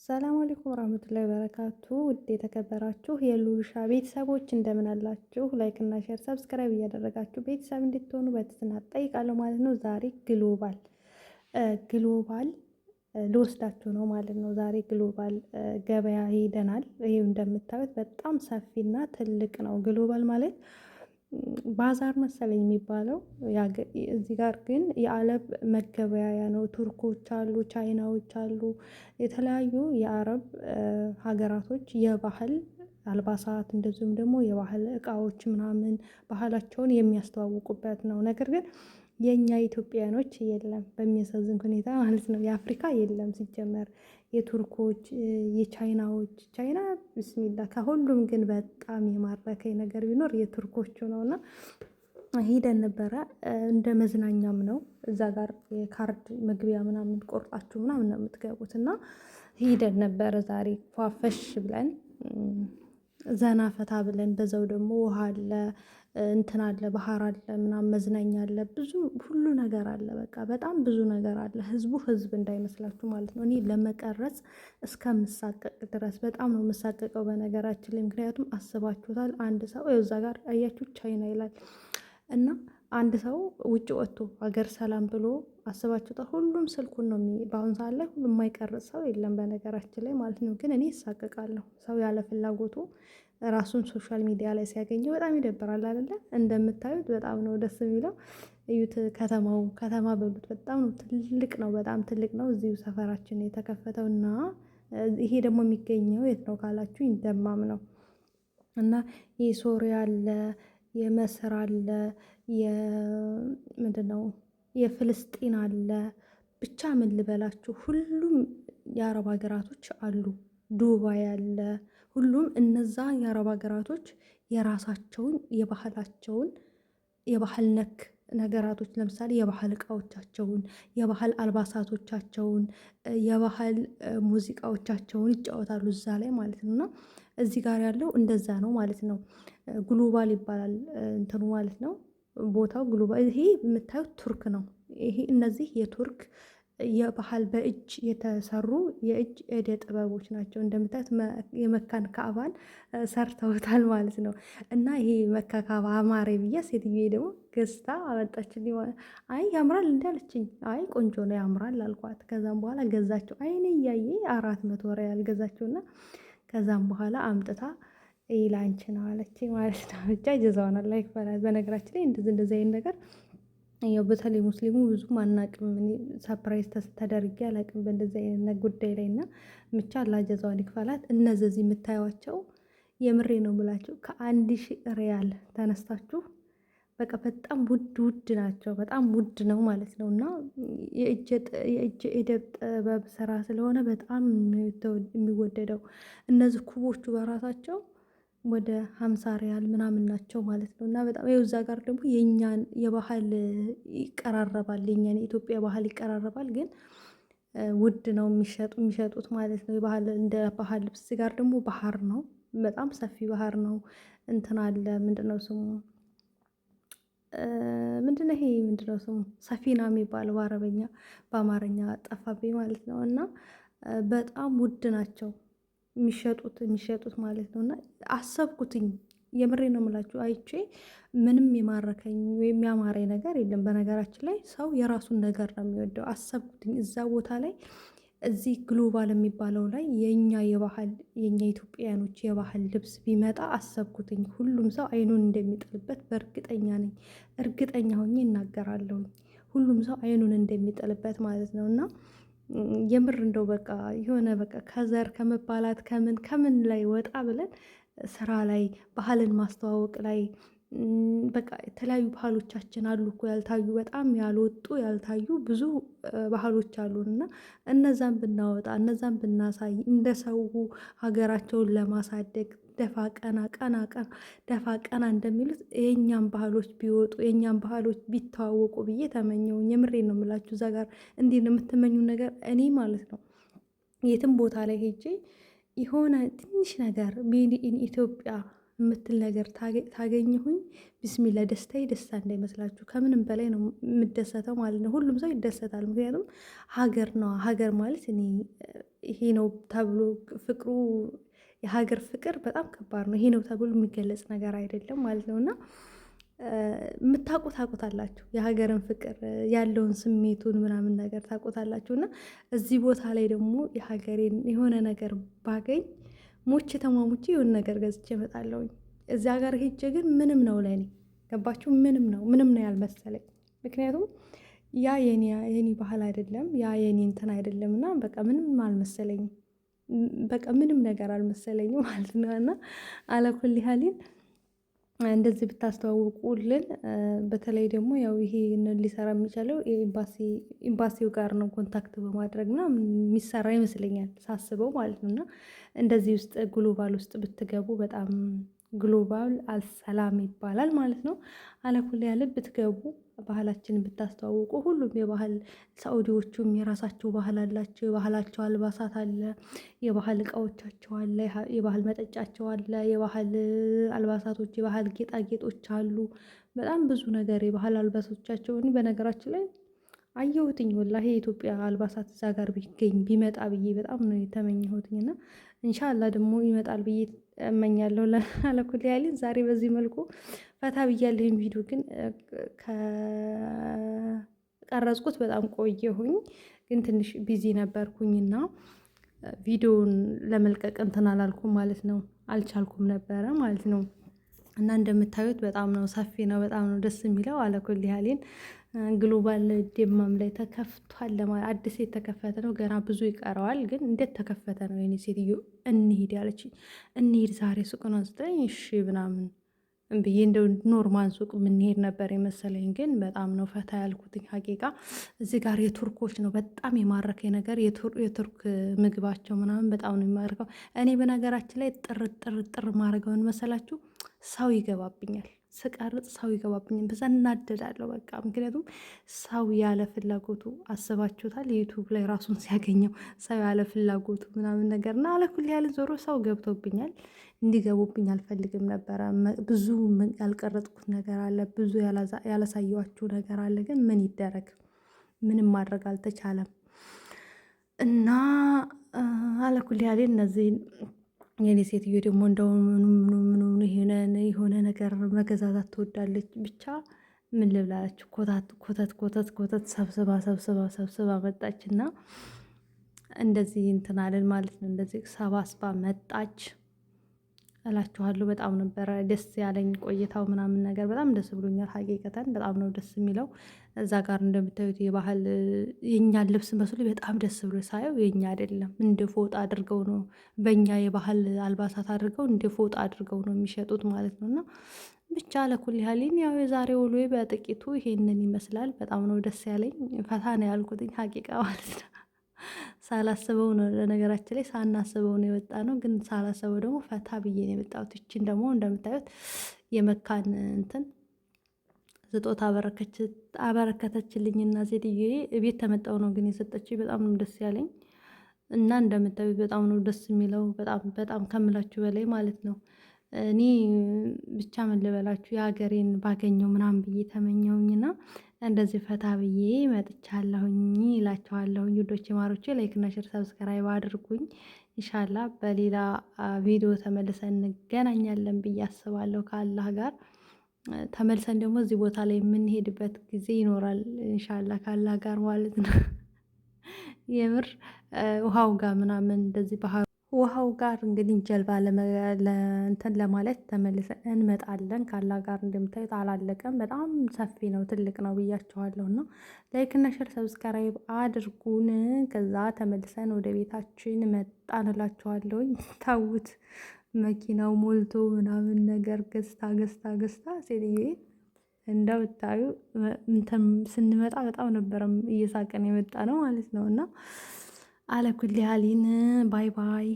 ሰላም አለይኩም ወራህመቱላሂ ወበረካቱ። ውድ የተከበራችሁ የሉልሻ ቤተሰቦች እንደምን አላችሁ? ላይክ እና ሼር ሰብስክራይብ እያደረጋችሁ ቤተሰብ እንድትሆኑ በትህትና እጠይቃለሁ ማለት ነው። ዛሬ ግሎባል ልወስዳችሁ ነው ማለት ነው። ዛሬ ግሎባል ገበያ ሄደናል። ይሄው እንደምታዩት በጣም ሰፊና ትልቅ ነው። ግሎባል ማለት ባዛር መሰለኝ የሚባለው እዚህ ጋር ግን የአረብ መገበያያ ነው። ቱርኮች አሉ፣ ቻይናዎች አሉ፣ የተለያዩ የአረብ ሀገራቶች የባህል አልባሳት እንደዚሁም ደግሞ የባህል እቃዎች ምናምን ባህላቸውን የሚያስተዋውቁበት ነው። ነገር ግን የእኛ ኢትዮጵያኖች የለም በሚያሳዝን ሁኔታ ማለት ነው። የአፍሪካ የለም ሲጀመር የቱርኮች የቻይናዎች ቻይና ብስሚላ ከሁሉም ግን በጣም የማረከኝ ነገር ቢኖር የቱርኮቹ ነው። እና ሄደን ነበረ እንደ መዝናኛም ነው። እዛ ጋር የካርድ መግቢያ ምናምን ቆርጣችሁ ምናምን ነው የምትገቡት። እና ሄደን ነበረ ዛሬ ፏፈሽ ብለን ዘና ፈታ ብለን በዛው ደግሞ ውሃ አለ እንትን አለ ባህር አለ ምናምን መዝናኛ አለ ብዙ ሁሉ ነገር አለ። በቃ በጣም ብዙ ነገር አለ። ህዝብ እንዳይመስላችሁ ማለት ነው። እኔ ለመቀረጽ እስከምሳቀቅ ድረስ በጣም ነው የምሳቀቀው በነገራችን ላይ። ምክንያቱም አስባችሁታል አንድ ሰው እዛ ጋር አያችሁ ቻይና ይላል እና አንድ ሰው ውጭ ወጥቶ ሀገር ሰላም ብሎ አስባችሁታል። ሁሉም ስልኩን ነው በአሁን ሰዓት ላይ ሁሉም የማይቀርጽ ሰው የለም በነገራችን ላይ ማለት ነው። ግን እኔ እሳቀቃለሁ። ሰው ያለ ፍላጎቱ ራሱን ሶሻል ሚዲያ ላይ ሲያገኘው በጣም ይደብራል አይደለ? እንደምታዩት በጣም ነው ደስ የሚለው። እዩት፣ ከተማ በሉት በጣም ነው ትልቅ ነው፣ በጣም ትልቅ ነው። እዚሁ ሰፈራችን የተከፈተው እና ይሄ ደግሞ የሚገኘው የት ነው ካላችሁ ደማም ነው። እና የሶሪያ አለ፣ የመስር አለ፣ ምንድነው የፍልስጤን አለ። ብቻ ምን ልበላችሁ ሁሉም የአረብ ሀገራቶች አሉ። ዱባይ አለ። ሁሉም እነዛ የአረብ ሀገራቶች የራሳቸውን የባህላቸውን የባህል ነክ ነገራቶች ለምሳሌ የባህል እቃዎቻቸውን፣ የባህል አልባሳቶቻቸውን፣ የባህል ሙዚቃዎቻቸውን ይጫወታሉ እዛ ላይ ማለት ነው። እና እዚህ ጋር ያለው እንደዛ ነው ማለት ነው። ግሎባል ይባላል እንትኑ ማለት ነው ቦታው ግሎባል። ይሄ የምታዩት ቱርክ ነው። ይሄ እነዚህ የቱርክ የባህል በእጅ የተሰሩ የእጅ እደ ጥበቦች ናቸው። እንደምታዩት የመካን ካዕባን ሰርተውታል ማለት ነው። እና ይሄ መካ ካዕባ አማረ ብያ ሴትዬ ደግሞ ገዝታ አመጣችልኝ። አይ ያምራል እንዳለችኝ አይ ቆንጆ ነው ያምራል አልኳት። ከዛም በኋላ ገዛቸው። አይኔ እያየ 400 ሪያል ገዛቸውና ከዛም በኋላ አምጥታ ላንቺ ነው አለችኝ ማለት ነው። ብቻ ጀዛዋን አላህ ይክፈላት። በነገራችን ላይ እንደዚህ አይነት ነገር ያው በተለይ ሙስሊሙ ብዙም አናቅም። ሰርፕራይዝ ተደርጌ አላቅም በእንደዚህ አይነት ጉዳይ ላይ እና ብቻ አላህ ጀዛዋን ይክፈላት። እነዚህ የምታዩቸው የምሬ ነው የምላቸው ከ1000 ሪያል ተነስታችሁ በቃ በጣም ውድ ናቸው። በጣም ውድ ነው ማለት ነው። እና የእጅ እደ ጥበብ ስራ ስለሆነ በጣም የሚወደደው እነዚህ ኩቦቹ በራሳቸው ወደ 50 ሪያል ምናምን ናቸው ማለት ነው። እና በጣም ይኸው እዛ ጋር ደግሞ የኛን የባህል ይቀራረባል፣ የኛን የኢትዮጵያ ባህል ይቀራረባል። ግን ውድ ነው የሚሸጡት ማለት ነው። የባህል እንደ ባህል ልብስ ጋር ደግሞ ባህር ነው፣ በጣም ሰፊ ባህር ነው። እንትን አለ ምንድነው ስሙ ይሄ ምንድነው ስሙ ሰፊና የሚባለው በአረበኛ በአማርኛ ጠፋብኝ ማለት ነው። እና በጣም ውድ ናቸው የሚሸጡት ማለት ነው። እና አሰብኩትኝ የምሬ ነው የምላችሁ አይቼ ምንም የማረከኝ ወይም ያማረኝ ነገር የለም። በነገራችን ላይ ሰው የራሱን ነገር ነው የሚወደው። አሰብኩትኝ እዛ ቦታ ላይ እዚህ ግሎባል የሚባለው ላይ የኛ ኢትዮጵያውያኖች የባህል ልብስ ቢመጣ አሰብኩትኝ ሁሉም ሰው አይኑን እንደሚጥልበት በእርግጠኛ ነኝ። እርግጠኛ ሆኜ እናገራለሁኝ። ሁሉም ሰው አይኑን እንደሚጥልበት ማለት ነው። እና የምር እንደው በቃ የሆነ በቃ ከዘር ከመባላት ከምን ላይ ወጣ ብለን ስራ ላይ ባህልን ማስተዋወቅ ላይ በቃ የተለያዩ ባህሎቻችን አሉ እኮ ያልታዩ በጣም ያልወጡ ያልታዩ ብዙ ባህሎች አሉን። እና እነዛን ብናወጣ እነዛን ብናሳይ እንደ ሰው ሀገራቸውን ለማሳደግ ደፋ ቀና እንደሚሉት የእኛም ባህሎች ቢወጡ የእኛም ባህሎች ቢተዋወቁ ብዬ ተመኘውኝ። የምሬን ነው የምላችሁ። እዛ ጋር እንዲህ ነው የምትመኙ ነገር እኔ ማለት ነው የትም ቦታ ላይ ሄጄ የሆነ ትንሽ ነገር ሜድ ኢን ኢትዮጵያ የምትል ነገር ታገኘሁኝ ቢስሚላ ደስታዬ ደስታ እንዳይመስላችሁ ከምንም በላይ ነው የምደሰተው ማለት ነው። ሁሉም ሰው ይደሰታል። ምክንያቱም ሀገር ነው። ሀገር ማለት እኔ ይሄ ነው ተብሎ ፍቅሩ የሀገር ፍቅር በጣም ከባድ ነው። ይሄ ነው ተብሎ የሚገለጽ ነገር አይደለም ማለት ነው። እና ታውቁታላችሁ የሀገርን ፍቅር ያለውን ስሜቱን ምናምን ነገር ታውቁታላችሁ። እና እዚህ ቦታ ላይ ደግሞ የሀገሬን የሆነ ነገር ባገኝ ሞቼ ተሟሙቼ የሆነ ነገር ገዝቼ እመጣለሁኝ። እዚያ ጋር ሄጄ ግን ምንም ነው ለእኔ ገባችሁ? ምንም ነው ያልመሰለኝ። ምክንያቱም ያ የኔ ባህል አይደለም፣ ያ የኔ እንትን አይደለም። እና በቃ ምንም አልመሰለኝም። በቃ ምንም ነገር አልመሰለኝም ማለት ነው። እና አለኩል ያህሊን እንደዚህ ብታስተዋውቁልን፣ በተለይ ደግሞ ያው ይሄ ሊሰራ የሚቻለው ኤምባሲው ጋር ነው ኮንታክት በማድረግ እና የሚሰራ ይመስለኛል ሳስበው ማለት ነው። እና እንደዚህ ውስጥ ግሎባል ውስጥ ብትገቡ በጣም ግሎባል አልሰላም ይባላል ማለት ነው። አለኩል ያህል ብትገቡ ባህላችንን ብታስተዋውቁ ሁሉም የባህል ሳኡዲዎቹም የራሳቸው ባህል አላቸው። የባህላቸው አልባሳት አለ፣ የባህል እቃዎቻቸው አለ፣ የባህል መጠጫቸው አለ፣ የባህል አልባሳቶች፣ የባህል ጌጣጌጦች አሉ። በጣም ብዙ ነገር የባህል አልባሶቻቸውን በነገራችን ላይ አየሁትኝ ወላሂ የኢትዮጵያ አልባሳት እዛ ጋር ቢገኝ ቢመጣ ብዬ በጣም ነው የተመኘሁትኝ። እና እንሻላ ደግሞ ይመጣል ብዬ እመኛለሁ። አለኩል ያህል ዛሬ በዚህ መልኩ ፈታ ብያለሁኝ። ቪዲዮ ግን ከቀረጽኩት በጣም ቆየሁኝ፣ ግን ትንሽ ቢዚ ነበርኩኝና ቪዲዮውን ለመልቀቅ እንትን አላልኩም ማለት ነው፣ አልቻልኩም ነበረ ማለት ነው። እና እንደምታዩት በጣም ነው ሰፊ ነው፣ በጣም ነው ደስ የሚለው። አለኩል ያህልን ግሎባል ደማም ላይ ተከፍቷል ለማለት አዲስ የተከፈተ ነው። ገና ብዙ ይቀረዋል። ግን እንዴት ተከፈተ ነው የኔ ሴትዮ እንሂድ ያለችኝ። እንሂድ ዛሬ ሱቅ ነው ስጠኝ እሺ ምናምን ብዬ እንደው ኖርማል ሱቅ የምንሄድ ነበር የመሰለኝ። ግን በጣም ነው ፈታ ያልኩትኝ ሀቂቃ። እዚህ ጋር የቱርኮች ነው በጣም የማረከኝ ነገር፣ የቱርክ ምግባቸው ምናምን በጣም ነው የሚማርከው። እኔ በነገራችን ላይ ጥር ማድረገውን መሰላችሁ ሰው ይገባብኛል፣ ስቀርጽ ሰው ይገባብኛል። በዛ እናደዳለሁ በቃ። ምክንያቱም ሰው ያለ ፍላጎቱ አስባችሁታል? ዩቱብ ላይ ራሱን ሲያገኘው ሰው ያለ ፍላጎቱ ምናምን ነገር እና አለኩል ያህል ዞሮ ሰው ገብቶብኛል። እንዲገቡብኝ አልፈልግም ነበረ። ብዙ ያልቀረጥኩት ነገር አለ፣ ብዙ ያላሳየኋችሁ ነገር አለ። ግን ምን ይደረግ፣ ምንም ማድረግ አልተቻለም። እና አለኩል ያህል እነዚህን የኔ ሴትዮ ደግሞ እንደው ምኑ የሆነ ነገር መገዛዛት ትወዳለች። ብቻ ምን ልብላችሁ፣ ኮተት ሰብስባ መጣችና እንደዚህ እንትን አለን ማለት ነው። እንደዚህ ሰባስባ መጣች እላችኋለሁ። በጣም ነበረ ደስ ያለኝ ቆይታው ምናምን ነገር በጣም ደስ ብሎኛል። ሀቂቀተን በጣም ነው ደስ የሚለው። እዛ ጋር እንደምታዩት የባህል የእኛን ልብስ መስሎ በጣም ደስ ብሎ ሳየው የኛ አይደለም፣ እንደ ፎጣ አድርገው ነው በእኛ የባህል አልባሳት አድርገው እንደ ፎጣ አድርገው ነው የሚሸጡት ማለት ነው። እና ብቻ ለኩል ያህሊን ያው የዛሬ ውሎዬ በጥቂቱ ይሄንን ይመስላል። በጣም ነው ደስ ያለኝ፣ ፈታ ነው ያልኩትኝ ሀቂቃ ማለት ነው። ሳላስበው ነው ለነገራችን ላይ ሳናስበው ነው የወጣ ነው። ግን ሳላስበው ደግሞ ፈታ ብዬ ነው የመጣሁት። ይችን ደግሞ እንደምታዩት የመካን እንትን ስጦታ አበረከተችልኝና ሴትዮዬ ቤት ተመጣው ነው ግን የሰጠችኝ። በጣም ነው ደስ ያለኝ እና እንደምታዩት በጣም ነው ደስ የሚለው። በጣም ከምላችሁ በላይ ማለት ነው። እኔ ብቻ ምን ልበላችሁ የሀገሬን ባገኘው ምናምን ብዬ ተመኘውኝና እንደዚህ ፈታ ብዬ መጥቻለሁኝ ይላችኋለሁኝ። ውዶቼ ማሮቼ ላይክና ሼር ሰብስክራይብ አድርጉኝ። ኢንሻአላህ በሌላ ቪዲዮ ተመልሰን እንገናኛለን ብዬ አስባለሁ ከአላህ ጋር። ተመልሰን ደግሞ እዚህ ቦታ ላይ የምንሄድበት ጊዜ ይኖራል ኢንሻአላህ ከአላህ ጋር ማለት ነው። የምር ውሃው ጋር ምናምን እንደዚህ ውሃው ጋር እንግዲህ ጀልባ እንትን ለማለት ተመልሰን እንመጣለን። ካላህ ጋር እንደምታዩት አላለቀም፣ በጣም ሰፊ ነው፣ ትልቅ ነው ብያችኋለሁ። እና ላይክ እና ሼር ሰብስክራይብ አድርጉን። ከዛ ተመልሰን ወደ ቤታችን መጣን እላችኋለሁኝ። ታውት መኪናው ሞልቶ ምናምን ነገር ገዝታ ሴትዬ እንደምታዩ እንትን ስንመጣ በጣም ነበረም እየሳቀን የመጣ ነው ማለት ነው። እና አለኩል ያህሊን ባይ ባይ።